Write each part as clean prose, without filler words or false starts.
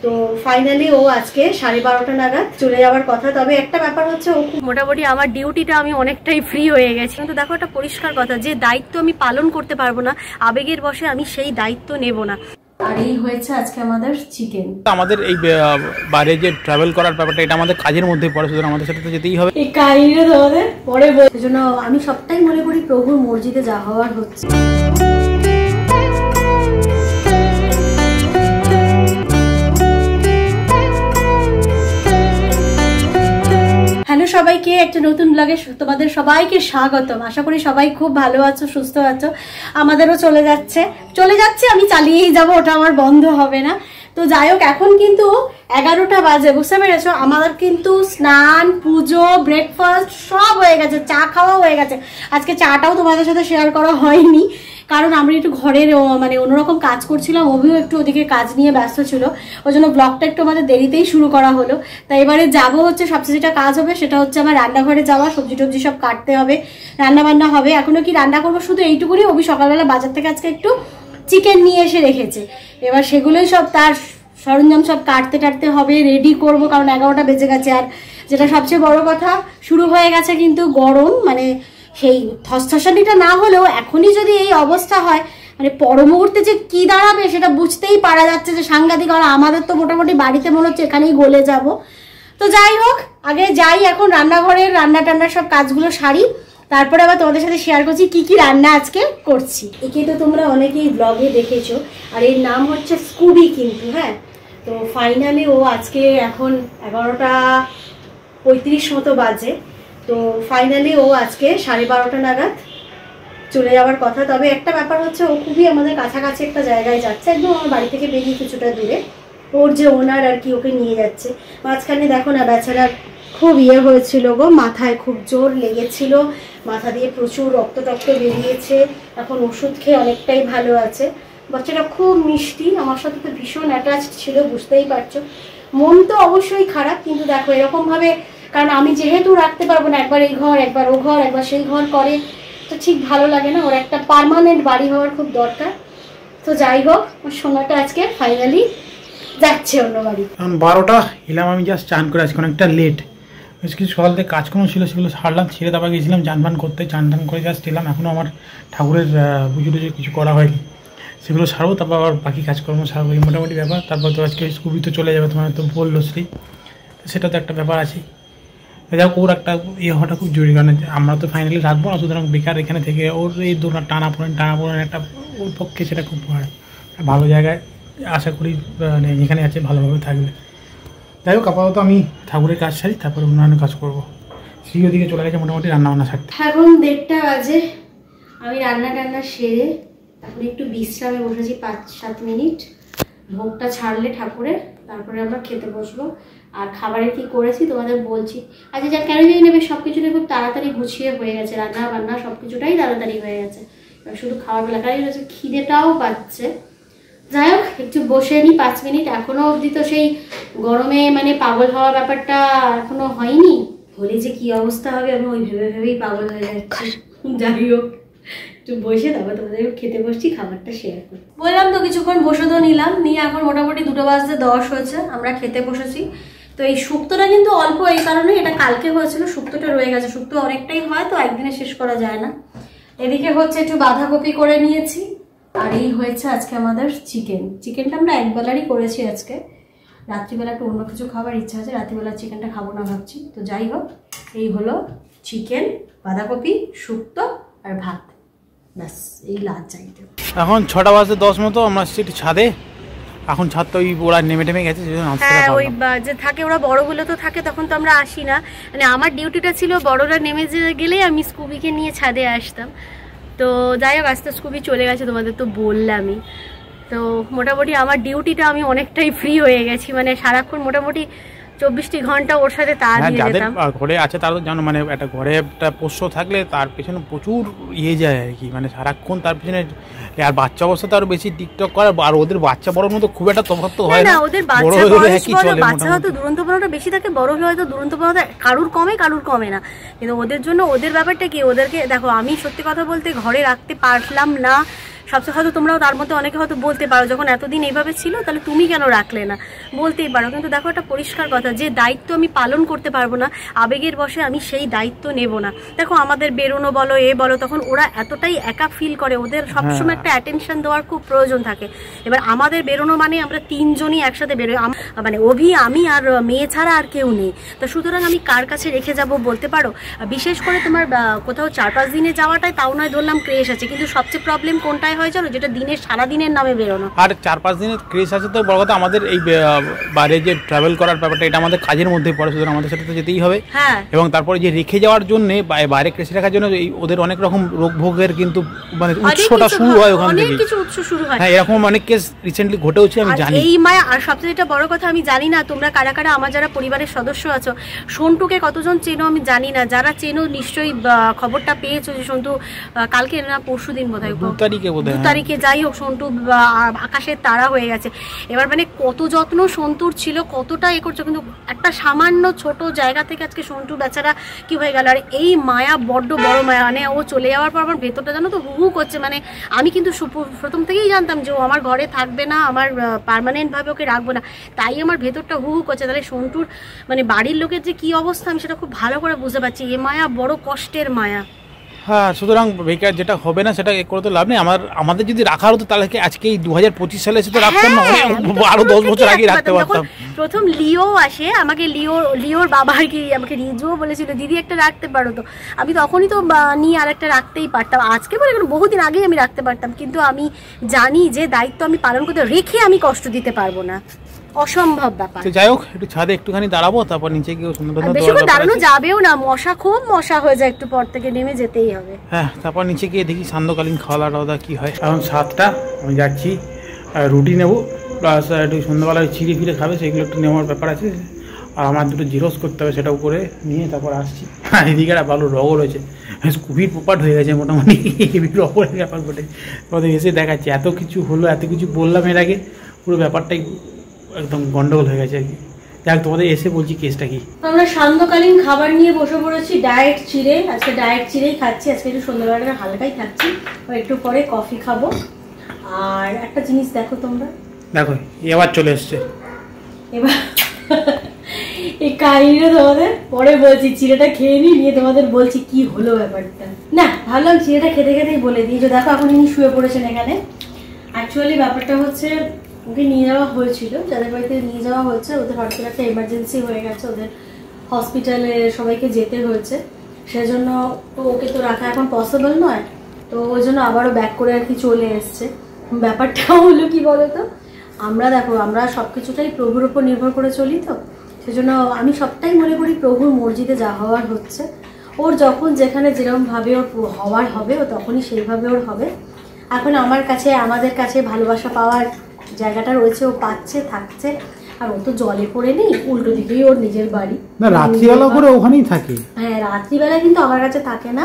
তো ফাইনালি ও আজকে 12:30 নাগাদ চলে যাওয়ার কথা। তবে একটা ব্যাপার হচ্ছে, ও মোটামুটি আমার ডিউটিটা আমি অনেকটাই ফ্রি হয়ে গেছি। কিন্তু দেখো একটা পরিষ্কার কথা, যে দায়িত্ব আমি পালন করতে পারবো না, আবেগের বশে আমি সেই দায়িত্ব নেব না। আর এই হয়েছে আজকে আমাদের চিকেন। আমাদের এই বাইরে যে ট্রাভেল করার ব্যাপারটা, এটা আমাদের কাজের মধ্যে পড়ে, সুতরাং আমাদের সাথে তো যেতেই হবে। এই কাহিনীটা তোমাদের পরে বল। সেজন্য আমি সবটাই মনে করি প্রভুর মসজিদে যা হওয়ার হচ্ছে। হ্যালো সবাইকে, একটা নতুন ব্লগে তোমাদের সবাইকে স্বাগতম। আশা করি সবাই খুব ভালো আছো, সুস্থ আছো। আমাদেরও চলে যাচ্ছে, আমি চালিয়েই যাব, ওটা আমার বন্ধ হবে না। তো যাই হোক, এখন কিন্তু 11টা বাজে, বুঝতে পেরেছো? আমাদের কিন্তু স্নান, পুজো, ব্রেকফাস্ট সব হয়ে গেছে, চা খাওয়া হয়ে গেছে। আজকে চাটাও তোমাদের সাথে শেয়ার করা হয়নি, কারণ আমরা একটু ঘরের মানে অন্যরকম কাজ করছিলাম। অভিও একটু ওদিকে কাজ নিয়ে ব্যস্ত ছিল, ওই জন্য ব্লগটা একটু আমাদের দেরিতেই শুরু করা হলো। তাই এবারে যাবো হচ্ছে, সবচেয়ে যেটা কাজ হবে সেটা হচ্ছে আমার রান্নাঘরে যাওয়া, সবজি টবজি সব কাটতে হবে, রান্না বান্না হবে। এখনো কি রান্না করবো শুধু এইটুকুনি। অভি সকালবেলা বাজার থেকে আজকে একটু চিকেন নিয়ে এসে রেখেছে, এবার সেগুলোই সব তার সরঞ্জাম সব কাটতে হবে, রেডি করব, কারণ 11টা বেজে গেছে। আর যেটা সবচেয়ে বড় কথা, শুরু হয়ে গেছে কিন্তু গরম, মানে সেই থসথসানিটা না হলেও এখনই যদি এই অবস্থা হয়, মানে পর মুহূর্তে যে কি দাঁড়াবে সেটা বুঝতেই পারা যাচ্ছে যে সাংঘাতিক। আর আমাদের তো মোটামুটি বাড়িতে মনে হচ্ছে এখানেই গলে যাব। তো যাই হোক, আগে যাই এখন রান্নাঘরের রান্না টান্নার সব কাজগুলো সারি, তারপরে আবার তোমাদের সাথে শেয়ার করছি কি কি রান্না আজকে করছি। একে তো তোমরা অনেকেই ব্লগে দেখেছো, আর এর নাম হচ্ছে স্কুবি কিন্তু। হ্যাঁ, তো ফাইনালি ও আজকে এখন 11:35 মতো বাজে। তো ফাইনালি ও আজকে 12:30 নাগাদ চলে যাওয়ার কথা। তবে একটা ব্যাপার হচ্ছে, ও খুবই আমাদের কাছাকাছি একটা জায়গায় যাচ্ছে, একদম আমার বাড়ি থেকে বেরিয়ে কিছুটা দূরে। ওর যে ওনার আর কি ওকে নিয়ে যাচ্ছে। মাঝখানে দেখো না, বেচারার খুব হয়েছিল গো, মাথায় খুব জোর লেগেছিল, মাথা দিয়ে প্রচুর রক্ত বেরিয়েছে। এখন ওষুধ খেয়ে অনেকটাই ভালো আছে। বাচ্চাটা খুব মিষ্টি, আমার সাথে তো ভীষণ অ্যাটাচড ছিল, বুঝতেই পারছো। মন তো অবশ্যই খারাপ, কিন্তু দেখো এরকমভাবে, কারণ আমি যেহেতু রাখতে পারবো না, একবার এই ঘর, একবার ও ঘর, একবার সেই ঘর করে, তো ঠিক ভালো লাগে না। ওর একটা পার্মানেন্ট বাড়ি হওয়ার খুব দরকার। তো যাই হোক, ওর সোনাটা আজকে ফাইনালি যাচ্ছে অন্য বাড়ি। এখন 12টা এলাম, আমি জাস্ট চান করে আজকে অনেকটা লেট। কিছু সকাল থেকে কাজকর্ম ছিল, সেগুলো সারলাম, ছেড়ে তারপর গেছিলাম চান করতে। চান করে জাস্ট এলাম। এখনও আমার ঠাকুরের পুজো টুজো কিছু করা হয়নি, সেগুলো সারবো, তারপর আবার বাকি কাজকর্ম সারবো, এই মোটামুটি ব্যাপার। তারপর তো আজকে স্কুবি তো চলে যাবে, তোমার তো বললো শ্রী, সেটা তো একটা ব্যাপার আছে। যাই হোক, ওর একটা হওয়াটা খুব জরুরি, কারণ আমরা তো ফাইনালি রাখবো না, সুতরাং বেকার এখানে থেকে ওর এই টানা পড়েন একটা, ওর পক্ষে সেটা খুব ভালো জায়গায় আশা করি যেখানে আছে ভালোভাবে থাকবে। যাই হোক, আপাতত আমি ঠাকুরের কাজ সারি, তারপরে অন্যান্য কাজ করবো। শ্রী ওদিকে চলে গেছে মোটামুটি রান্নাবান্না সারতে। এখন 1:30 বাজে, আমি রান্না টান্না সেরে এখন একটু বিশ্রামে বসেছি 5-7 মিনিট। ভোগটা ছাড়লে ঠাকুরের, তারপরে আমরা খেতে বসবো। আর খাবারে কি করেছি তোমাদের বলছি। আচ্ছা, যা কেন জানি নেবে, সব কিছুটা খুব তাড়াতাড়ি গুছিয়ে হয়ে গেছে, রান্না বান্না সব কিছুটাই তাড়াতাড়ি হয়ে গেছে। শুধু খাওয়ার বেলা কারণ হচ্ছে খিদেটাও পাচ্ছে। যাই হোক, একটু বসে নিই 5 মিনিট। এখনো অবধি তো সেই গরমে মানে পাগল হওয়া ব্যাপারটা এখনো হয়নি, হলে যে কি অবস্থা হবে আমি ওই ভেবেই পাগল হয়ে যাচ্ছি। যাই হোক, একটু বসে তারপর তোমাদের খেতে বসছি, খাবারটা শেয়ার করি। বললাম তো কিছুক্ষণ বসে তো নিলাম, নিয়ে এখন মোটামুটি 2:10 হয়েছে, আমরা খেতে বসেছি। তো এই শুক্তোটা কিন্তু অল্প, এই কারণে এটা কালকে হয়েছিল, শুক্তোটা রয়ে গেছে। শুক্তো অনেকটাই হয়, তো একদিনে শেষ করা যায় না। এদিকে হচ্ছে একটু বাঁধাকপি করে নিয়েছি, আর এই হয়েছে আজকে আমাদের চিকেনটা আমরা একবেলারই করেছি আজকে। রাত্রিবেলা একটু অন্য কিছু খাবার ইচ্ছা আছে, রাত্রিবেলা চিকেনটা খাবো না ভাবছি। তো যাই হোক, এই হলো চিকেন, বাঁধাকপি, শুক্তো আর ভাত, ব্যাস এই লাঞ্চ আইটেম। এখন 6:10 মতো, আমরা একটু ছাদে। এখন ছাদ তো ওই ওরা নেমে গেছে, হ্যাঁ ওই যে থাকে ওরা বড়গুলো তো থাকে, তখন তো আমরা আসি না। মানে আমার ডিউটিটা ছিল বড়রা নেমে গেলেই আমি স্কুবিকে নিয়ে ছাদে আসতাম। তো যাই হোক, আস্তে স্কুবি চলে গেছে, তোমাদের তো বললামই। তো মোটামুটি আমার ডিউটিটা আমি অনেকটাই ফ্রি হয়ে গেছি, মানে সারাক্ষণ মোটামুটি 24টি ঘন্টা ওর সাথে তা দিয়ে যেতাম। ঘরে আছে তারা তো জানো, মানে একটা ঘরে একটা পোষ্য থাকলে তার পেছনে প্রচুর যায় আর কি, মানে সারাক্ষণ তার পেছনে। আর বাচ্চা অবস্থা তো আরো বেশি টিকটক করে, আর ওদের বাচ্চা বড়র মতো খুব একটা তফাৎ তো হয় না। ওদের বাচ্চা হয়তো দুরন্ত বড়টা বেশি থাকে, বড় হয়তো দুরন্ত বড়টা কারুর কমে না। কিন্তু ওদের জন্য ওদের ব্যাপারটা কি, ওদেরকে দেখো, আমি সত্যি কথা বলতে ঘরে রাখতে পারলাম না, সবচেয়ে হয়তো তোমরাও তার মধ্যে অনেকে হয়তো বলতে পারো, যখন এতদিন এইভাবে ছিল তাহলে তুমি কেন রাখলে না, বলতেই পারো। কিন্তু দেখো একটা পরিষ্কার কথা, যে দায়িত্ব আমি পালন করতে পারবো না, আবেগের বশে আমি সেই দায়িত্ব নেব না। দেখো আমাদের বেরোনো বলো বলো, তখন ওরা এতটাই একা ফিল করে, ওদের সবসময় একটা অ্যাটেনশন দেওয়ার খুব প্রয়োজন থাকে। এবার আমাদের বেরোনো মানে আমরা 3 জনই একসাথে বেরোই, মানে অভি, আমি আর মেয়ে ছাড়া আর কেউ নেই। তো সুতরাং আমি কার কাছে রেখে যাব বলতে পারো। বিশেষ করে তোমার কোথাও 4-5 দিনে যাওয়াটাই তাও নয় ধরলাম ক্রেশ আছে, কিন্তু সবচেয়ে প্রবলেম কোনটায় হয় জানো, যেটা দিনের সারাদিনের নামে বেরোনো। আর 4-5 দিনের ক্রেশ আছে তো বড় কথা, আমাদের এই বাইরে যে ট্রাভেল করার ব্যাপারটা এটা আমাদের কাজের মধ্যে পড়ে, সুতরাং আমাদের সাথে তো যেতেই হবে। হ্যাঁ, এবং তারপরে যে রেখে যাওয়ার জন্য বাইরে ক্রেশ রাখার জন্য ওদের অনেক রকম রোগ ভোগের কিন্তু মানে উৎসটা শুরু হয় ওখান থেকে, অনেক কিছু উৎস শুরু হয়। হ্যাঁ, এরকম অনেক কেস রিসেন্টলি ঘটেওছে, আমি জানি। এই মায়া, আর সবচেয়ে যেটা বড় কথা, আমি জানি না তোমরা কারা কারা আমার যারা পরিবারের সদস্য আছো, সন্টুকে কতজন চেনো আমি জানি না, যারা চেনো নিশ্চয়ই খবরটা পেয়েছো যে সন্টু কালকে না পরশুদিন বোধহয় 2 তারিখে যাই হোক সন্টু আকাশের তারা হয়ে গেছে। এবার মানে কত যত্ন সন্তুর ছিল, কতটা করছো, কিন্তু একটা সামান্য ছোট জায়গা থেকে আজকে সন্টু বেচারা কি হয়ে গেল। আর এই মায়া বড্ড বড় মায়া, মানে ও চলে যাওয়ার পর আমার ভেতরটা জানো তো হু করছে। মানে আমি কিন্তু প্রথম থেকেই জানতাম যে ও আমার ঘরে থাকবে না, আমার পার্মানেন্ট ভাবে ওকে রাখবো না, তাই আমার ভেতরটা হু করছে। তাহলে সন্টুর মানে বাড়ির লোকের যে কি অবস্থা আমি সেটা খুব ভালো করে বুঝতে পারছি। এ মায়া বড় কষ্টের মায়া। হ্যাঁ, সুতরাং বেকার যেটা হবে না সেটা করে তো লাভ নেই। আমাদের যদি রাখার হতো তাহলে আজকে এই 2025 সালে এসে তো রাখতাম না, আরো 10 বছর আগে রাখতে পারতাম। প্রথম লিও আসে, আমাকে লিওর বাবা আর কি আমাকে রিজুও বলেছিল দিদি একটা রাখতে পারো, তো আমি তখনই তো নিয়ে আর একটা রাখতেই পারতাম। আজকে বলে বহুদিন আগেই আমি রাখতে পারতাম, কিন্তু আমি জানি যে দায়িত্ব আমি পালন করতে, রেখে আমি কষ্ট দিতে পারবো না, অসম্ভব ব্যাপার। যাই হোক, একটু ছাদে একটুখানি দাঁড়াবো, তারপর নিচে গিয়ে বেশিক্ষণ দাঁড়ানো যাবেও না, খুব মশা হয়ে যায়, একটু পর থেকে নেমে যেতেই হবে। হ্যাঁ, তারপর নিচে গিয়ে দেখি সান্ধ্যকালীন খাওয়া দাওয়া কি হয়। এখন 7টা, আমি যাচ্ছি রুটি নেবো, প্লাস একটু সন্ধ্যাবেলায় চিড়ে ফিরে খাবে, সেগুলো একটু নেওয়ার ব্যাপার আছে। আর আমার দুটো জিরোস করতে হবে, সেটাও করে নিয়ে তারপর আসছি। এদিকে একটা ভালো রগর হয়েছে, কোভিড পোপাট হয়ে গেছে মোটামুটি, রগরের ব্যাপার ঘটে। তোমাদের এসে দেখাচ্ছি, এত কিছু হলো, এত কিছু বললাম এর আগে, পুরো ব্যাপারটাই একদম গন্ডগোল হয়ে গেছে আর কি। যাক, তোমাদের এসে বলছি কেসটা কি। আমরা সান্ধ্যকালীন খাবার নিয়ে বসে পড়েছি, ডায়েট চিড়ে। আজকে ডায়েট চিড়েই খাচ্ছি, আজকে একটু সন্ধ্যাবেলাটা হালকাই খাচ্ছি, একটু পরে কফি খাবো। আর একটা জিনিস দেখো তোমরা, দেখো এবার চলে এসছে, এবার এই কাহিনীটা তোমাদের পরে বলছি, চিড়েটা খেয়ে নিয়ে তোমাদের বলছি কি হলো ব্যাপারটা। না, ভাবলাম চিড়েটা খেতে খেতেই বলে দিই। যে দেখো এখন ইনি শুয়ে পড়েছেন এখানে। অ্যাকচুয়ালি ব্যাপারটা হচ্ছে, ওকে নিয়ে যাওয়া হয়েছিল, যাদের বাড়িতে নিয়ে যাওয়া হয়েছে ওদের হঠাৎ করে একটা এমার্জেন্সি হয়ে গেছে, ওদের হসপিটালে সবাইকে যেতে হয়েছে, সেজন্য ওকে তো রাখা এখন পসিবল নয়। তো ওই জন্য আবারও ব্যাক করে আর কি চলে এসছে। ব্যাপারটা হলো কি বলতো, আমরা সব কিছুটাই প্রভুর উপর নির্ভর করে চলি, তো সেজন্য আমি সবটাই মনে করি প্রভুর মর্জিতে যা হওয়ার হচ্ছে। ওর যখন যেখানে যেরকমভাবে ওর হওয়ার হবে, ও তখনই সেইভাবে ওর হবে। এখন আমাদের কাছে ভালোবাসা পাওয়ার জায়গাটা রয়েছে, ও পাচ্ছে, থাকছে। আর ও তো জলে পড়ে নেই, উল্টো দিকেই ওর নিজের বাড়ি, না রাত্রিবেলা করে ওখানেই থাকে। হ্যাঁ, রাত্রিবেলা কিন্তু আমার কাছে থাকে না,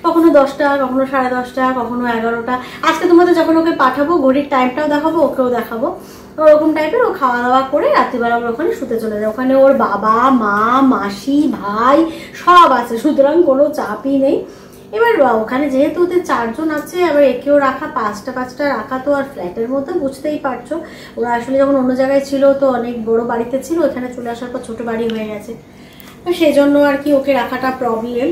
কখনো 10টা, কখনো 10:30, কখনো 11টা। আজকে তোমাদের যখন ওকে পাঠাবো, ঘড়ির টাইমটাও দেখাবো, ওকেও দেখাবো, ওরকম টাইপের। ও খাওয়া দাওয়া করে রাত্রিবেলা আমরা ওখানে শুতে চলে যায়। ওখানে ওর বাবা, মা, মাসি, ভাই সব আছে, সুতরাং কোনো চাপই নেই। এবার ওখানে যেহেতু ওদের 4 জন আছে, এবার একেও রাখা, 5টা রাখা, তো আর ফ্ল্যাটের মধ্যে বুঝতেই পারছো। ওরা আসলে যখন অন্য জায়গায় ছিল তো অনেক বড় বাড়িতে ছিল, এখানে চলে আসার পর ছোট বাড়ি হয়ে গেছে, তো সেজন্য আর কি ওকে রাখাটা প্রবলেম।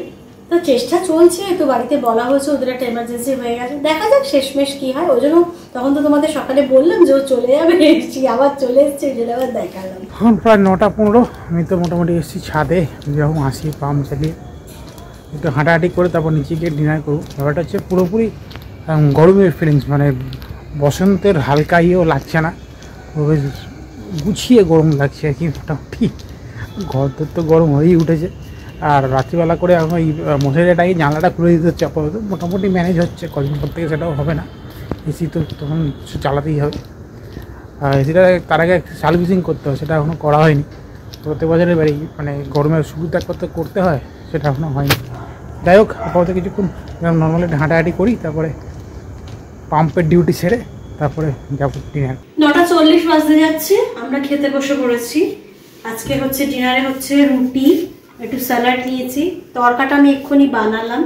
তো চেষ্টা চলছে, তো বাড়িতে বলা হয়েছে ওদের একটা এমার্জেন্সি হয়ে গেছে, দেখা যাক শেষমেশ কি হয়। ওই জন্য তখন তো তোমাদের সকালে বললাম যে ও চলে যাবে, এসছি আবার চলে এসছে, যেটা আবার দেখালাম। এখন প্রায় 9:15, আমি তো মোটামুটি এসেছি ছাদে, যখন আসি পাম্প চালিয়ে একটু হাঁটাহাঁটি করে তারপর নিচে গিয়ে ডিনার করবো। ব্যাপারটা হচ্ছে পুরোপুরি গরমের ফিলিংস, মানে বসন্তের হালকা ইয়েও লাগছে না, গুছিয়ে গরম লাগছে আর কি। মোটামুটি ঘর তো গরম হয়েই উঠেছে, আর রাত্রিবেলা করে এখন এই মশারিটাকে জানলাটা খুলে দিতে হচ্ছে আপাতত, মোটামুটি ম্যানেজ হচ্ছে। কদিন পর থেকে সেটাও হবে না, এসি তো তখন চালাতেই হবে। আর এসিটা তার আগে সার্ভিসিং করতে হয়, সেটা এখনও করা হয়নি। প্রত্যেক বছরের বাড়ি মানে গরমের শুরুটা করতে হয়, সেটা এখনও হয়নি। যাই হোক, আপাতত কিছুক্ষণ নর্মালি হাঁটাহাঁটি করি, তারপরে পাম্পের ডিউটি সেরে তারপরে যাবো ডিনার। 9:40 বাজতে যাচ্ছে, আমরা খেতে বসে পড়েছি। আজকে হচ্ছে ডিনারে হচ্ছে রুটি, একটু স্যালাড নিয়েছি, তরকাটা আমি এক্ষুনি বানালাম।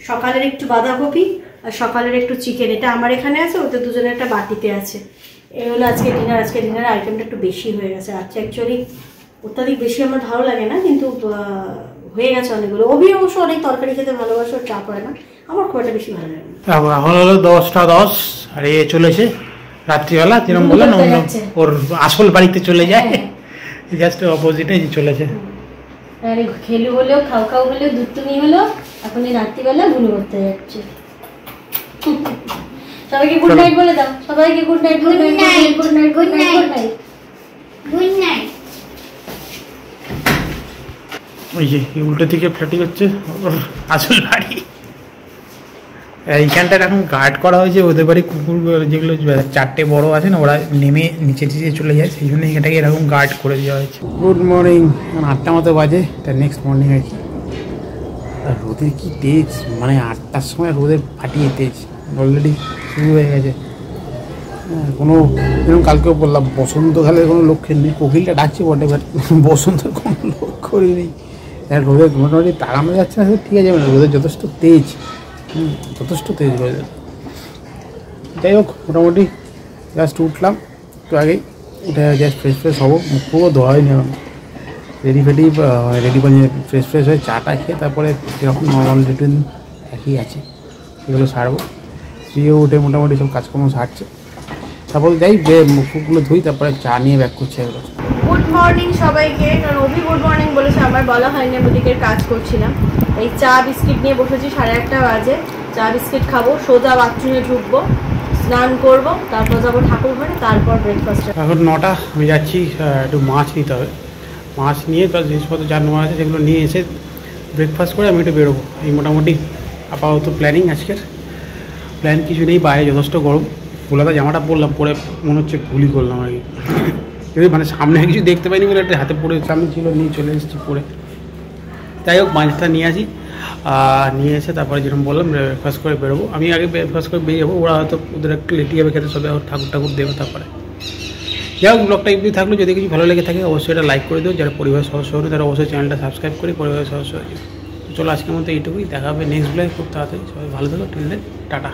সকালের একটু বাঁধাকপি আর সকালের একটু চিকেন, এটা আমার এখানে আছে, ওদের দুজনের একটা বাটিতে আছে। এই হলো আজকে ডিনার। আজকে ডিনারের আইটেমটা একটু বেশি হয়ে গেছে। আচ্ছা অ্যাকচুয়ালি অত্যাধিক বেশি আমার ভালো লাগে না, কিন্তু হয়ে গেছে অনেকগুলো। অভি অবশ্য অনেক তরকারি খেতে ভালোবাসে, ওর চাপ হয় না, আমার খুব একটা বেশি ভালো লাগে না। এখন হলো 10টা 10, আর এ চলেছে রাত্রিবেলা, যেরকম বললেন ওর আসল বাড়িতে চলে যায়, জাস্ট অপোজিটে চলেছে। আরে খেলু হলেও খাও খাও হলেও দুধ তুমি হলো, এখন এই রাত্রিবেলা গুলো করতে যাচ্ছে। সবাইকে গুড নাইট বলে দাও, সবাইকে good night, good night, good night, good night, good night, good night. ওই যে উল্টো দিকে ফ্ল্যাটিং হচ্ছে আসল বাড়ি। এইখানটা এখন গার্ড করা হয়েছে, ওদের বাড়ি কুকুর যেগুলো 4টে বড় আছে না, ওরা নেমে নিচে চলে যায়, সেই জন্য এটাকে এরকম গার্ড করে দেওয়া হয়েছে। গুড মর্নিং, 8টা মতো বাজে, তার নেক্সট মর্নিং আছে। আর রোদের কি তেজ, মানে 8টার সময় রোদের ফাটিয়ে তেজ অলরেডি শুরু হয়ে গেছে। কোনো যেরকম কালকেও বললাম বসন্তকালের কোনো লক্ষণ নেই, কোকিলটা ডাকছে বটে, বাট বসন্তের কোনো লক্ষণই নেই। রোদের মোটামুটি তাড়ানো যাচ্ছে না, ঠিক আছে, মানে রোদের যথেষ্ট তেজ, যথেষ্ট তেজ হয়ে যাচ্ছে। যাই হোক, মোটামুটি জাস্ট উঠলাম একটু আগেই, উঠে জাস্ট ফ্রেশ হবো, মুখ পুরো ধোয়া হয়নি এখন, রেডি করে ফ্রেশ হয়ে চাটা খেয়ে তারপরে এরকম নর্মাল রুটিন একই আছে, এগুলো সারবো। শুয়ে উঠে মোটামুটি সব কাজকর্ম সারছে, তারপর যাই মুখগুলো ধুই, তারপরে চা নিয়ে ব্যাক করছে এগুলো। গুড মর্নিং সবাইকে। কারণ অভি গুড মর্নিং বলেছে, আমার বলা হয়নি, ওদিকের কাজ করছিলাম। এই চা বিস্কিট নিয়ে বসেছি, 1:30 বাজে। চা বিস্কিট খাবো, সোজা বাথরুমে ঢুকবো, স্নান করবো, তারপর যাবো ঠাকুর ঘরে, তারপর ব্রেকফাস্ট। এখন 9টা, আমি যাচ্ছি একটু মাছ নিতে হবে, মাছ নিয়ে তার জিনিসপত্র যা নেওয়া আছে সেগুলো নিয়ে এসে ব্রেকফাস্ট করে আমি একটু বেরোবো। এই মোটামুটি আপাতত প্ল্যানিং। আজকের প্ল্যান কিছু নেই, বাইরে যথেষ্ট গরম। গোলাদা জামাটা পরলাম, পরে মনে হচ্ছে ভুলই করলাম আর কি, যদি মানে সামনে কিছু দেখতে পাইনি বলে একটা হাতে পড়ে সামনে ছিল, নিয়ে চলে এসেছি পরে। যাই হোক, মাছটা নিয়ে আসি, নিয়ে এসে তারপরে যেরকম বললাম ব্রেকফাস্ট করে বেরোবো। আমি আগে ব্রেকফাস্ট করে বেরিয়ে যাবো, ওরা হয়তো ওদের একটু লেটি যাবে খেতে, সবাই ঠাকুর দেবে তারপরে। যাই হোক, ব্লগটা এমনি থাকলো, যদি কিছু ভালো লেগে থাকে অবশ্যই এটা লাইক করে দিও, যারা পরিবার সদস্য হবে তারা অবশ্যই চ্যানেলটা সাবস্ক্রাইব করে পরিবারের সদস্য হয়ে যাবে। চলো আজকের মতো এইটুকুই, দেখা হবে নেক্সট ব্লগে খুব তাড়াতাড়ি। সবাই ভালো থাকো, টিল দেন, টাটা।